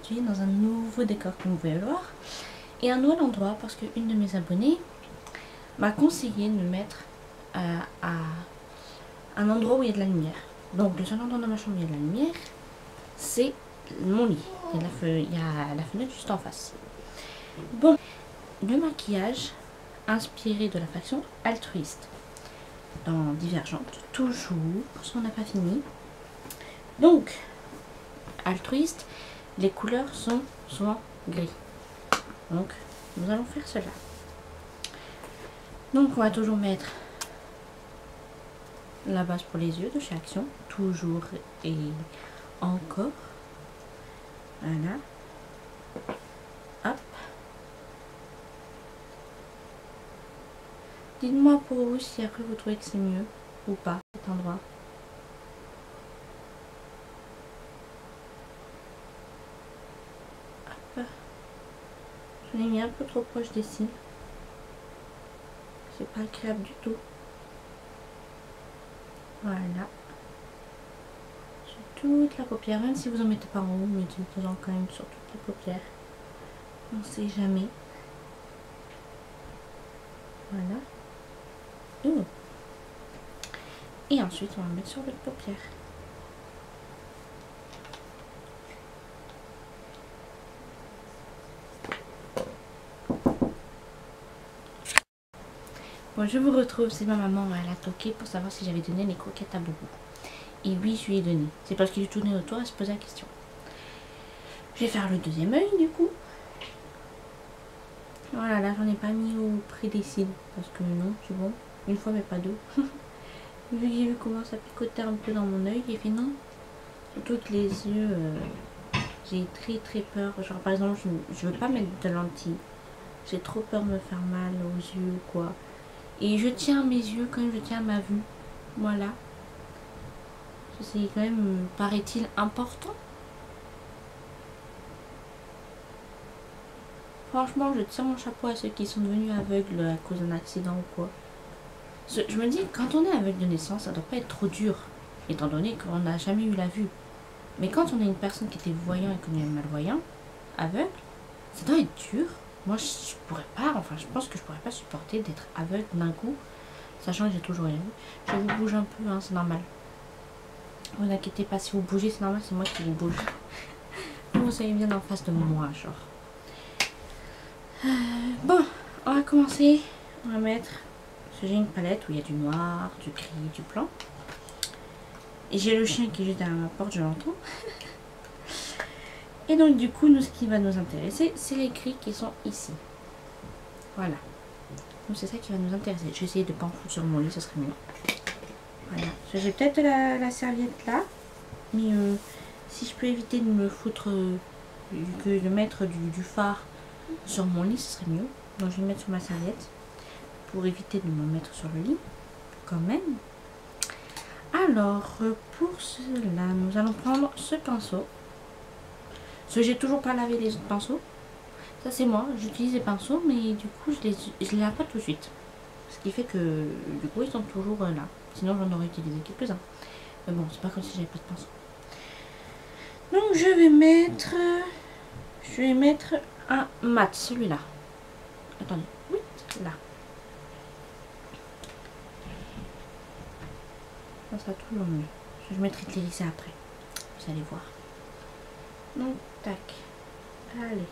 aujourd'hui dans un nouveau décor comme vous pouvez le voir et un nouvel endroit parce qu'une de mes abonnées m'a conseillé de me mettre à un endroit où il y a de la lumière. Donc le seul endroit dans ma chambre où il y a de la lumière, c'est mon lit. Il y a la fenêtre juste en face. Bon, le maquillage inspiré de la faction altruiste dans Divergente, toujours, parce qu'on n'a pas fini. Donc, altruiste, les couleurs sont souvent gris. Donc, nous allons faire cela. Donc, on va toujours mettre la base pour les yeux de chez Action, toujours et encore. Voilà. Hop. Dites-moi pour vous si après vous trouvez que c'est mieux ou pas cet endroit. Hop. Je l'ai mis un peu trop proche des cils. C'est pas agréable du tout. Voilà. Sur toute la paupière, même si vous en mettez pas en haut, mettez-en quand même sur toute la paupière. On sait jamais. Voilà. Ouh. Et ensuite, on va le mettre sur l'autre paupière. Bon, je vous retrouve, c'est ma maman, elle a toqué pour savoir si j'avais donné les croquettes à Boubou. Et oui, je lui ai donné. C'est parce qu'il est tourné autour, elle se posait la question. Je vais faire le deuxième œil du coup. Voilà, là j'en ai pas mis au près des cils. Parce que non, c'est bon. Une fois mais pas deux. Vu que j'ai vu comment ça picotait un peu dans mon œil, j'ai fait non. Surtout que les yeux, j'ai très peur. Genre par exemple, je veux pas mettre de lentilles. J'ai trop peur de me faire mal aux yeux ou quoi. Et je tiens à mes yeux comme je tiens à ma vue. Voilà. C'est quand même, paraît-il, important. Franchement, je tire mon chapeau à ceux qui sont devenus aveugles à cause d'un accident ou quoi. Je me dis, quand on est aveugle de naissance, ça doit pas être trop dur, étant donné qu'on n'a jamais eu la vue. Mais quand on est une personne qui était voyant et qu'on est malvoyant, aveugle, ça doit être dur. Moi, je pourrais pas, enfin, je pense que je pourrais pas supporter d'être aveugle d'un coup, sachant que j'ai toujours rien vu. Je vous bouge un peu, hein, c'est normal. Ne vous inquiétez pas, si vous bougez, c'est normal, c'est moi qui vous bouge. Vous soyez bien en face de moi, genre. Bon, on va commencer. On va mettre. Parce que j'ai une palette où il y a du noir, du gris, du blanc. Et j'ai le chien qui est juste derrière ma porte, je l'entends. Et donc, du coup, nous, ce qui va nous intéresser, c'est les gris qui sont ici. Voilà. Donc, c'est ça qui va nous intéresser. Je vais essayer de ne pas en foutre sur mon lit, ça serait mieux. Voilà. J'ai peut-être la serviette là. Mais si je peux éviter de me foutre. Que de mettre du fard sur mon lit, ce serait mieux. Donc je vais le mettre sur ma serviette pour éviter de me mettre sur le lit quand même. Alors pour cela, nous allons prendre ce pinceau. Parce que j'ai toujours pas lavé les autres pinceaux. Ça c'est moi, j'utilise les pinceaux mais du coup je les lave pas tout de suite. Ce qui fait que du coup ils sont toujours là. Sinon j'en aurais utilisé quelques-uns. Mais bon, c'est pas comme si j'avais pas de pinceau. Donc je vais mettre un mat, celui-là. Attendez, oui, là. Ça sera toujours mieux. Je mettrai de l'hérisé après. Vous allez voir. Donc, tac. Allez.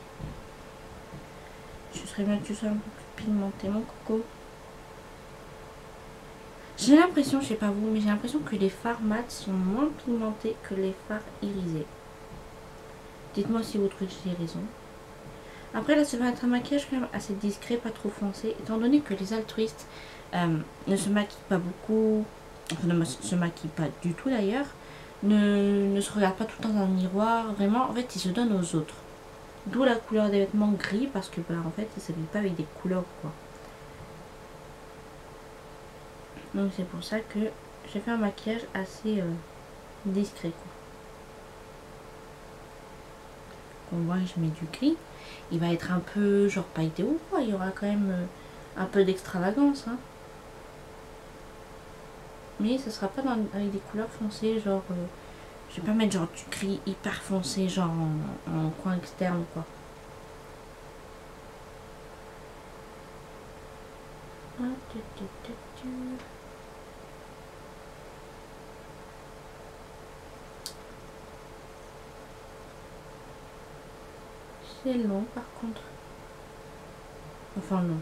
Je serais bien que tu sois un peu plus pigmenté, mon coco. J'ai l'impression, je sais pas vous, mais j'ai l'impression que les fards mat sont moins pigmentés que les fards irisés. Dites-moi si vous trouvez que j'ai raison. Après là, ça va être un maquillage quand même assez discret, pas trop foncé, étant donné que les altruistes ne se maquillent pas beaucoup, enfin ne se maquillent pas du tout d'ailleurs, ne se regardent pas tout le temps dans un miroir, vraiment, en fait, ils se donnent aux autres. D'où la couleur des vêtements gris, parce que bah, en fait, ils ne s'habillent pas avec des couleurs quoi. Donc c'est pour ça que j'ai fait un maquillage assez discret quoi. On voit que je mets du gris. Il va être un peu genre pailleté ou quoi. Il y aura quand même un peu d'extravagance. Hein. Mais ce sera pas avec des couleurs foncées. Genre, Je vais pas mettre genre du gris hyper foncé, genre en coin externe quoi. C'est long par contre. Enfin non.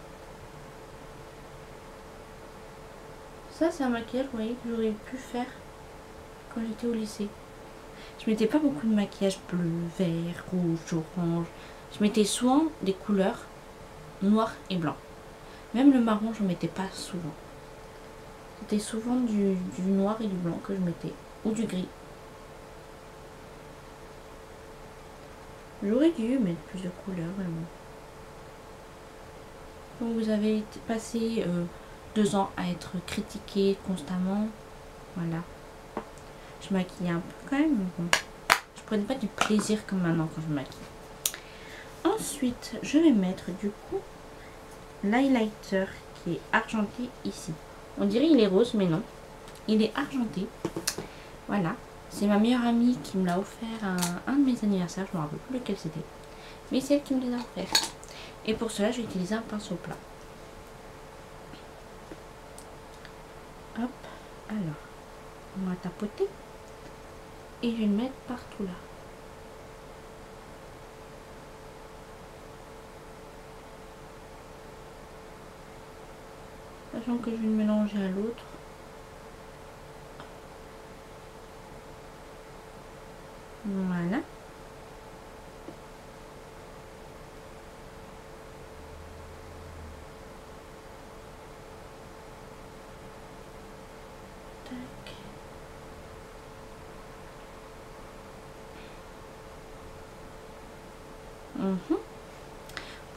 Ça c'est un maquillage, vous voyez, que j'aurais pu faire quand j'étais au lycée. Je mettais pas beaucoup de maquillage bleu, vert, rouge, orange. Je mettais souvent des couleurs noir et blanc. Même le marron, je mettais pas souvent. C'était souvent du noir et du blanc que je mettais. Ou du gris. J'aurais dû mettre plus de couleurs, vraiment. Donc vous avez passé 2 ans à être critiqué constamment. Voilà. Je maquillais un peu quand même, mais bon. Je prenais pas du plaisir comme maintenant quand je maquille. Ensuite, je vais mettre du coup l'highlighter qui est argenté ici. On dirait il est rose, mais non. Il est argenté. Voilà. C'est ma meilleure amie qui me l'a offert à un de mes anniversaires. Je ne me rappelle plus lequel c'était. Mais c'est elle qui me les a offert. Et pour cela, je vais utiliser un pinceau plat. Hop. Alors, on va tapoter. Et je vais le mettre partout là. Sachant que je vais le mélanger à l'autre. Voilà. Tac.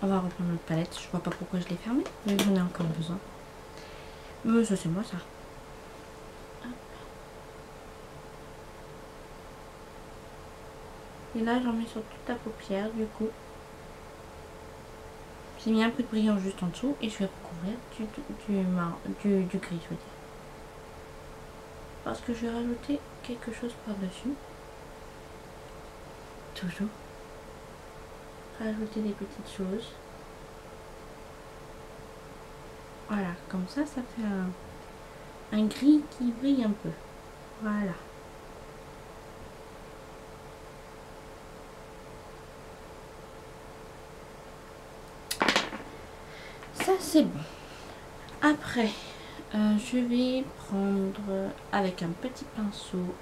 On va reprendre notre palette. Je vois pas pourquoi je l'ai fermée, mais j'en ai encore besoin. Mais ça c'est moi ça. Hop. Et là j'en mets sur toute la paupière du coup. J'ai mis un peu de brillant juste en dessous et je vais recouvrir du gris, je veux dire. Parce que je vais rajouter quelque chose par-dessus. Toujours. Rajouter des petites choses. Voilà, comme ça, ça fait un gris qui brille un peu. Voilà. Ça, c'est bon. Après, je vais prendre avec un petit pinceau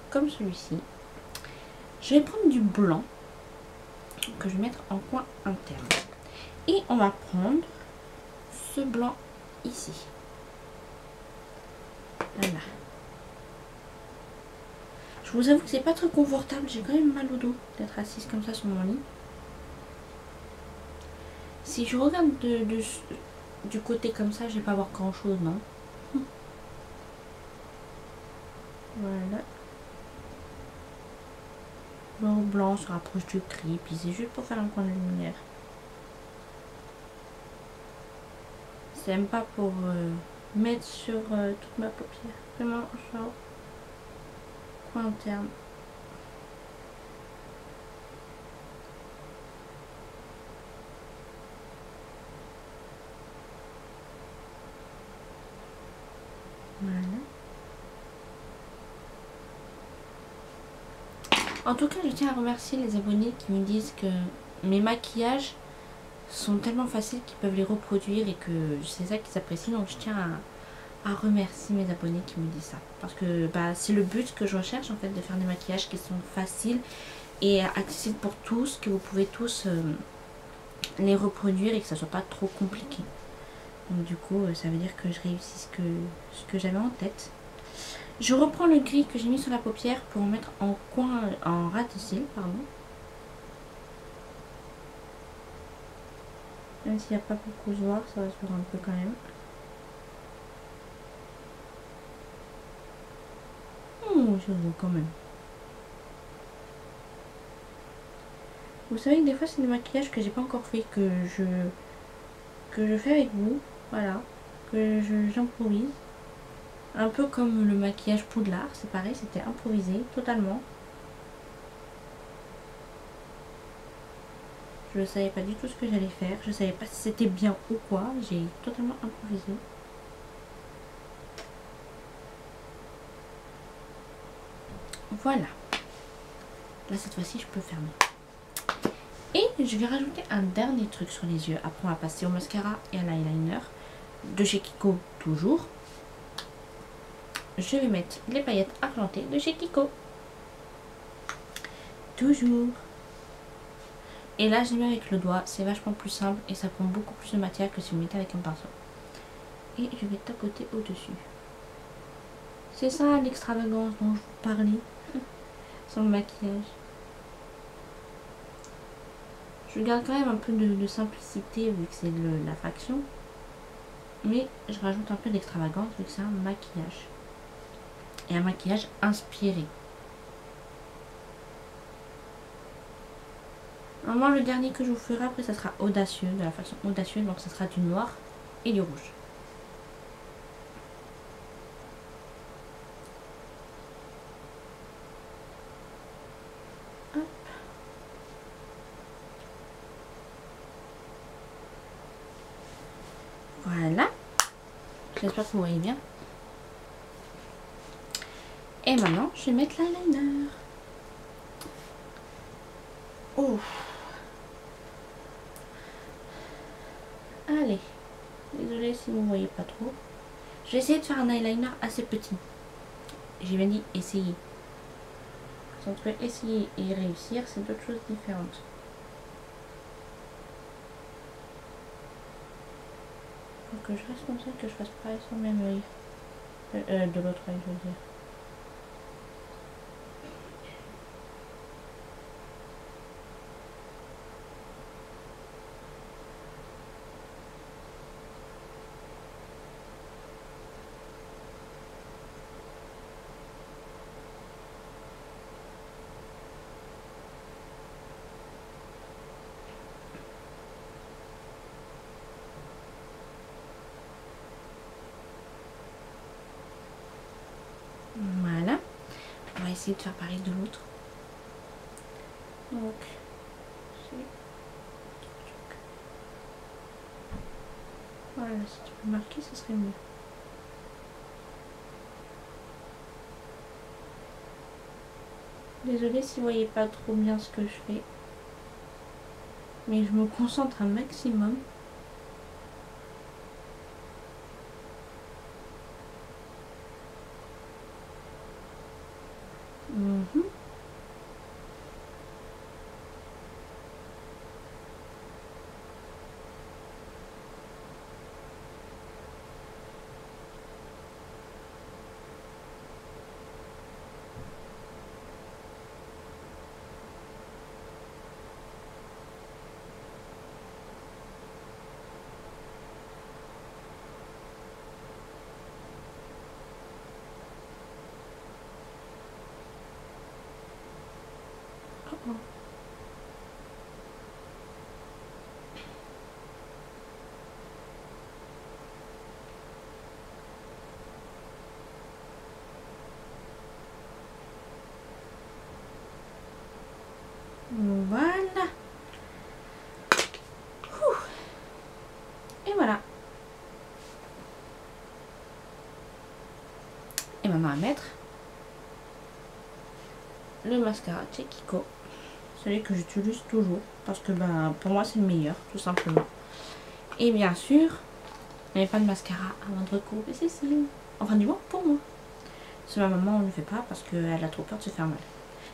comme celui-ci. Je vais prendre du blanc que je vais mettre en coin interne. Et on va prendre ce blanc ici. Voilà. Je vous avoue que c'est pas très confortable. J'ai quand même mal au dos d'être assise comme ça sur mon lit. Si je regarde du côté comme ça, je vais pas voir grand chose, non. Voilà. Blanc, blanc se rapproche du gris, puis c'est juste pour faire un coin de lumière. C'est même pas pour mettre sur toute ma paupière. Vraiment, genre, coin interne. Voilà. En tout cas, je tiens à remercier les abonnés qui me disent que mes maquillages sont tellement faciles qu'ils peuvent les reproduire et que c'est ça qu'ils apprécient. Donc je tiens à remercier mes abonnés qui me disent ça. Parce que bah, c'est le but que je recherche en fait, de faire des maquillages qui sont faciles et accessibles pour tous, que vous pouvez tous les reproduire et que ça soit pas trop compliqué. Donc du coup, ça veut dire que je réussis ce que j'avais en tête. Je reprends le gris que j'ai mis sur la paupière pour en mettre en coin, en ras de cils, pardon. Même s'il n'y a pas beaucoup de noir, ça va se voir un peu quand même. Je vois quand même. Vous savez que des fois c'est des maquillages que j'ai pas encore fait, que je fais avec vous. Voilà. Que j'improvise. Un peu comme le maquillage Poudlard, c'est pareil, c'était improvisé totalement. Je ne savais pas du tout ce que j'allais faire, je ne savais pas si c'était bien ou quoi, j'ai totalement improvisé. Voilà. Là cette fois-ci je peux fermer. Et je vais rajouter un dernier truc sur les yeux. Après on va passer au mascara et à l'eyeliner. De chez Kiko toujours. Je vais mettre les paillettes implantées de chez Kiko. Toujours. Et là je les mets avec le doigt. C'est vachement plus simple et ça prend beaucoup plus de matière que si vous mettez avec un pinceau. Et je vais tapoter au-dessus. C'est ça l'extravagance dont je vous parlais. Sur le maquillage. Je garde quand même un peu de simplicité vu que c'est la fraction. Mais je rajoute un peu d'extravagance vu que c'est un maquillage. Et un maquillage inspiré. Normalement le dernier que je vous ferai après ça sera audacieux, de la façon audacieuse. Donc ça sera du noir et du rouge. Hop. Voilà. J'espère que vous voyez bien. Et maintenant, je vais mettre l'eyeliner. Oh. Allez. Désolée si vous ne voyez pas trop. Je vais essayer de faire un eyeliner assez petit. J'ai bien dit essayer. Entre essayer et réussir, c'est deux choses différentes. Faut que je reste comme ça, que je fasse pareil sur le même œil. De l'autre œil, je veux dire. Voilà. On va essayer de faire pareil de l'autre. Donc, voilà, si tu peux marquer, ce serait mieux. Désolée si vous voyez pas trop bien ce que je fais. Mais je me concentre un maximum. Mhm. Oh, oh. Voilà. Ouh. Et voilà. Et maintenant à mettre le mascara chez Kiko. Celui que j'utilise toujours. Parce que ben, pour moi c'est le meilleur, tout simplement. Et bien sûr, il n'y avait pas de mascara avant de recouvrer ses cils. Enfin du moins pour moi. Parce que ma maman on ne le fait pas parce qu'elle a trop peur de se faire mal.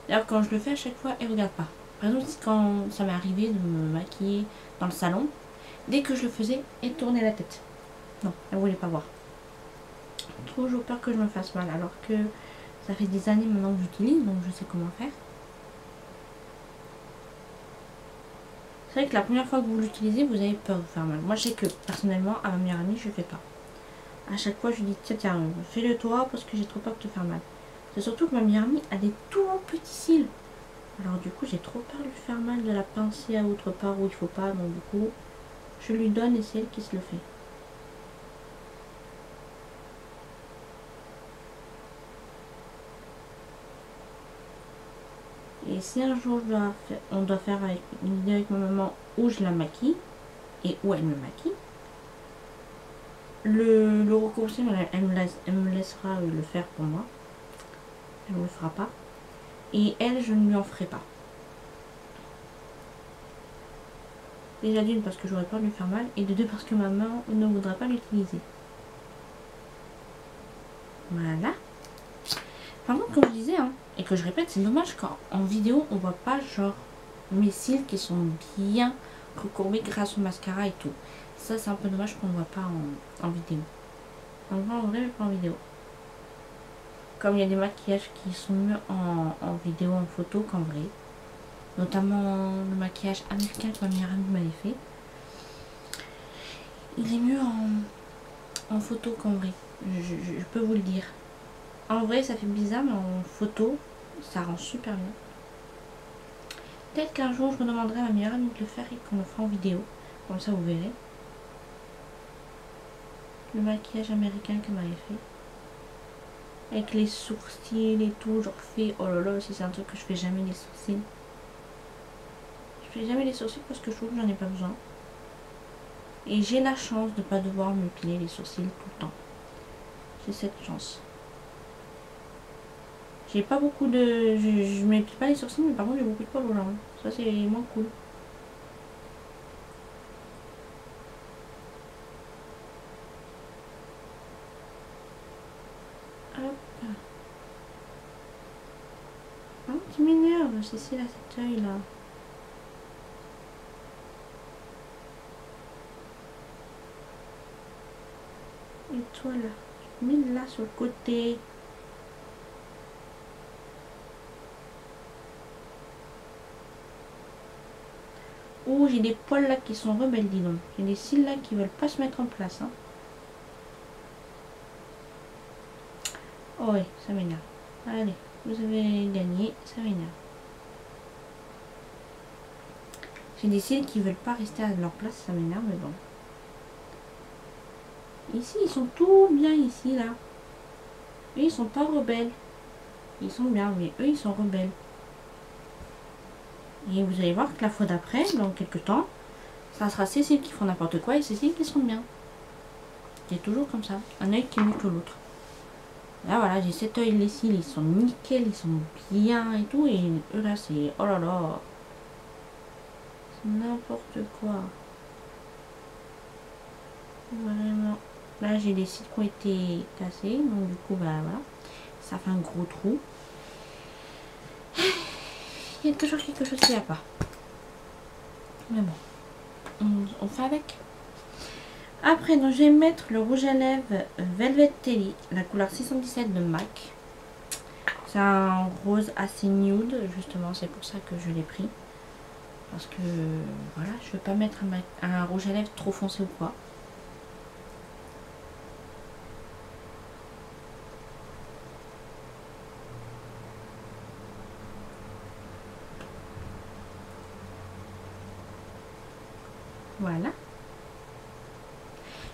D'ailleurs quand je le fais à chaque fois, elle regarde pas. Par exemple quand ça m'est arrivé de me maquiller dans le salon, dès que je le faisais, elle tournait la tête. Non, elle voulait pas voir. Toujours peur que je me fasse mal alors que ça fait des années maintenant que j'utilise donc je sais comment faire. C'est vrai que la première fois que vous l'utilisez, vous avez peur de vous faire mal. Moi, je sais que personnellement, à ma meilleure amie, je le fais pas. À chaque fois, je lui dis tiens, fais-le toi parce que j'ai trop peur de te faire mal. C'est surtout que ma meilleure amie a des tout petits cils. Alors du coup, j'ai trop peur de lui faire mal, de la pincer à autre part où il faut pas. Donc du coup, je lui donne et c'est elle qui se le fait. Et si un jour on doit faire une vidéo avec ma maman où je la maquille et où elle me maquille, le recourser, elle me laissera le faire pour moi. Elle ne le fera pas. Et elle, je ne lui en ferai pas. Déjà d'une parce que j'aurais peur de lui faire mal. Et de deux parce que ma maman ne voudra pas l'utiliser. Voilà. Par contre, comme je disais, hein, et que je répète, c'est dommage qu'en vidéo, on voit pas genre mes cils qui sont bien recourbés grâce au mascara et tout. Ça, c'est un peu dommage qu'on ne voit pas en vidéo. On le voit en vrai, mais pas en vidéo. Comme il y a des maquillages qui sont mieux en vidéo, en photo qu'en vrai. Notamment le maquillage américain que ma meilleure amie m'avait fait. Il est mieux en photo qu'en vrai. Je peux vous le dire. En vrai, ça fait bizarre, mais en photo, ça rend super bien. Peut-être qu'un jour, je me demanderai à ma meilleure amie de le faire et qu'on le fera en vidéo. Comme ça, vous verrez. Le maquillage américain qu'elle m'avait fait. Avec les sourcils et tout, genre fait. Oh là là, si c'est un truc que je fais jamais les sourcils. Je fais jamais les sourcils parce que je trouve que j'en ai pas besoin. Et j'ai la chance de ne pas devoir me piler les sourcils tout le temps. J'ai cette chance. J'ai pas beaucoup de... Je me plie pas les sourcils, mais par contre j'ai beaucoup de poils aux jambes. Ça c'est moins cool. Hop. Ah, tu m'énerves, c'est là, cet œil là. Et toi là, je mets là sur le côté. Oh, j'ai des poils là qui sont rebelles, dis donc. J'ai des cils là qui veulent pas se mettre en place. Hein. Oh ouais, ça m'énerve. Allez, vous avez gagné, ça m'énerve. J'ai des cils qui veulent pas rester à leur place, ça m'énerve, mais bon. Ici, ils sont tout bien ici, là. Eux, ils sont pas rebelles. Ils sont bien, mais eux, ils sont rebelles. Et vous allez voir que la fois d'après, dans quelques temps, ça sera Cécile qui font n'importe quoi et Cécile qui sont bien. C'est toujours comme ça. Un œil qui est mieux que l'autre. Là, voilà, j'ai cet œil, les cils, ils sont nickel, ils sont bien et tout. Et eux, là, c'est... Oh là là. C'est n'importe quoi. Vraiment. Là, j'ai des cils qui ont été cassés. Donc, du coup, bah voilà. Ça fait un gros trou. Il y a toujours quelque chose qui va pas. Mais bon. On fait avec. Après, donc, je vais mettre le rouge à lèvres Velvet Telly, la couleur 617 de MAC. C'est un rose assez nude, justement, c'est pour ça que je l'ai pris. Parce que, voilà, je veux pas mettre un rouge à lèvres trop foncé ou quoi. Voilà.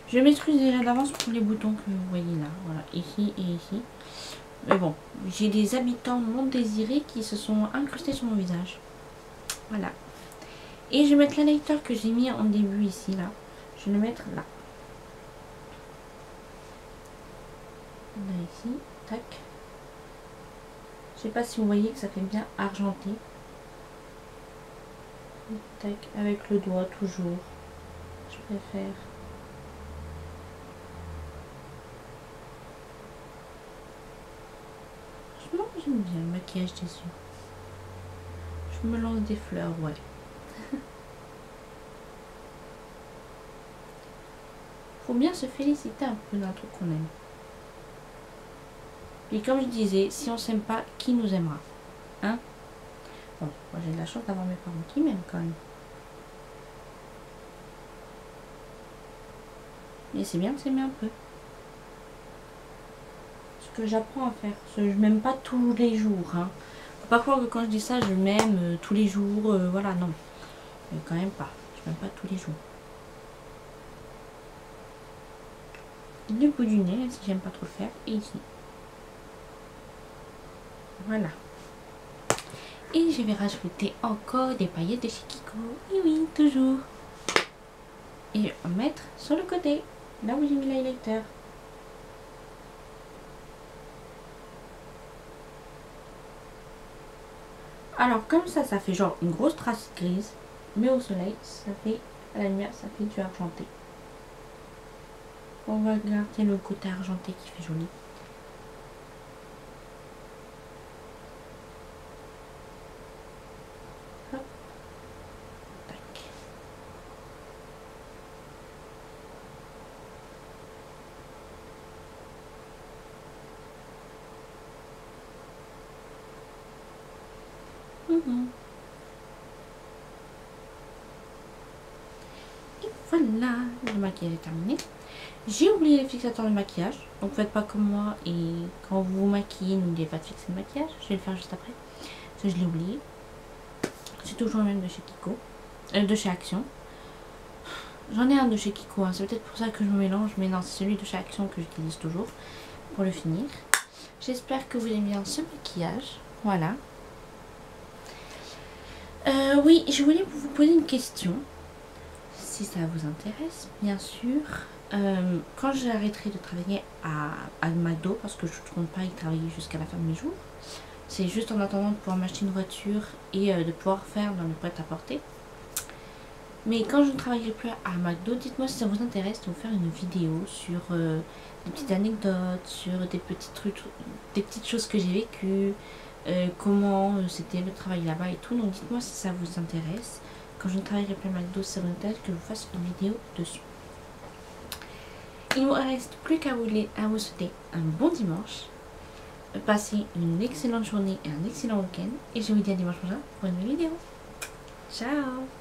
Je m'excuse déjà d'avance pour les boutons que vous voyez là. Voilà, ici et ici. Mais bon, j'ai des habitants non désirés qui se sont incrustés sur mon visage. Voilà. Et je vais mettre l'highlighter que j'ai mis en début ici, là. Je vais le mettre là. Là, ici. Tac. Je sais pas si vous voyez que ça fait bien argenté. Tac. Avec le doigt, toujours. Je préfère. Franchement, j'aime bien le maquillage des yeux. Je me lance des fleurs, ouais. Faut bien se féliciter un peu d'un truc qu'on aime. Et comme je disais, si on s'aime pas, qui nous aimera? Hein? Bon, moi j'ai de la chance d'avoir mes parents qui m'aiment quand même. Mais c'est bien de s'aimer un peu. Ce que j'apprends à faire. Je m'aime pas tous les jours. Hein. Faut pas croire que quand je dis ça, je m'aime tous les jours. Voilà, non. Mais quand même pas. Je m'aime pas tous les jours. Du bout du nez, si j'aime pas trop le faire. Et ici. Voilà. Et je vais rajouter encore des paillettes de chez Kiko. Et oui, toujours. Et je vais en mettre sur le côté, là où j'ai mis l'highlighter. Alors comme ça fait genre une grosse trace grise. Mais au soleil, ça fait, à la lumière, ça fait du argenté. On va garder le côté argenté qui fait joli. Hop. Tac. Et voilà, le maquillage est terminé. J'ai oublié le fixateur de maquillage, donc faites pas comme moi et quand vous vous maquillez, n'oubliez pas de fixer le maquillage. Je vais le faire juste après, parce que je l'ai oublié. C'est toujours le même de chez Kiko, de chez Action. J'en ai un de chez Kiko, hein. C'est peut-être pour ça que je me mélange, mais non, c'est celui de chez Action que j'utilise toujours pour le finir. J'espère que vous aimez bien ce maquillage, voilà. Oui, je voulais vous poser une question, si ça vous intéresse, bien sûr. Quand j'arrêterai de travailler à McDo, parce que je ne compte pas y travailler jusqu'à la fin de mes jours, c'est juste en attendant de pouvoir m'acheter une voiture et de pouvoir faire dans le prêt-à-porter. Mais quand je ne travaillerai plus à McDo, dites-moi si ça vous intéresse de vous faire une vidéo sur des petites anecdotes, sur des petits trucs, des petites choses que j'ai vécues, comment c'était le travail là-bas et tout. Donc dites-moi si ça vous intéresse. Quand je ne travaillerai plus à McDo, ça vous intéresse que je vous fasse une vidéo dessus. Il ne me reste plus qu'à vous souhaiter un bon dimanche. Passez une excellente journée et un excellent week-end. Et je vous dis à dimanche prochain pour une nouvelle vidéo. Ciao!